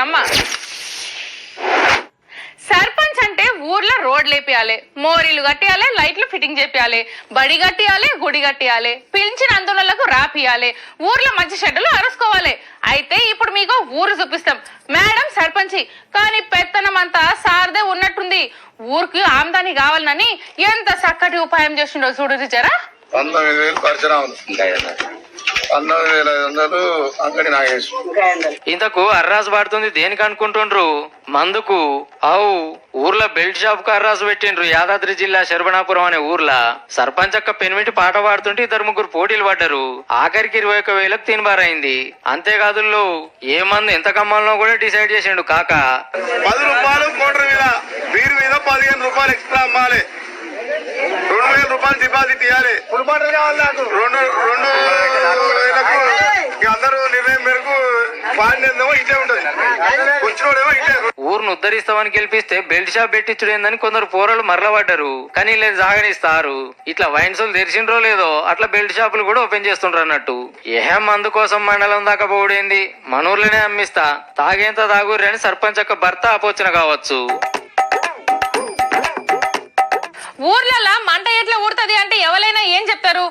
అమ్మ. సర్పంచ్ అంటే ఊర్లో రోడ్ లేపియాలి, మోరీలు కట్టియాలి, లైట్లు ఫిట్టింగ్ చేపియాలి, బడి కట్టియాలి, గుడి కట్టియాలి, పిలిచిన అందులకు రాపియాలి, ఊర్లో మంచి షెడ్యూలు అరుసుకోవాలి. అయితే ఇప్పుడు మీకు ఊరు చూపిస్తాం. మేడం సర్పంచి, కానీ పెత్తనం అంతా సార్దే ఉన్నట్టుంది. ఊరికి ఆమ్దాని కావాలని ఎంత చక్కటి ఉపాయం చేసిండో చూడు జరా. 19,000 పరశురాములు, 19,500 అంగడి నాగేశ్వరు. ఇంతకు అర్రాసు పడుతుంది దేనికి అనుకుంటుండ్రు? మందుకు. అవు ఊర్లో బెల్ట్ షాప్ కు అర్రాసు పెట్టిండ్రు. యాదాద్రి జిల్లా శరవణాపురం అనే ఊర్లో సర్పంచ్ అక్క పెనిమిటి పాట పాడుతుంటే 2-3 పోటీలు పడ్డారు. ఆఖరికి 21,000కు తినబారైంది. అంతేకాదు ఏ మందు ఎంత కమ్మాలనో కూడా డిసైడ్ చేసిండు కాక. 10 రూపాయలు మోటార్ మీద, వీరి మీద 15 రూపాయలు ఎక్స్ట్రా అమ్మాలి. 2,000 రూపాయలు డిపాజిట్ ఇవ్వాలి. 2,000కు అందరూ నిర్ణయం మేరకు పాడినేమో ఇట్లే ఉంటది, వచ్చినోడేమో ఇట్లే. ఊరును ఉద్ధరిస్తామని గెలిపిస్తే బెల్ట్ షాప్ పెట్టించుడేందని కొందరు పోరలు మరలబడ్డారు. కానీ లేదు సాగనిస్తారు. ఇట్లా వైన్సులు తెరిచిండ్రో లేదో అట్లా బెల్ట్ షాపులు కూడా ఓపెన్ చేస్తుండ్రు అన్నట్టు. ఏహం మందు కోసం మండలం దాకా పోవుడేంది, మనూర్లోనే అమ్మిస్తా, తాగేంత తాగుర్రి అని సర్పంచ్ అక్క భర్త ఆపోచన కావచ్చు. ఊర్లలో మంట ఎట్లా ఊడుతుంది అంటే ఎవరైనా ఏం చెప్తారు?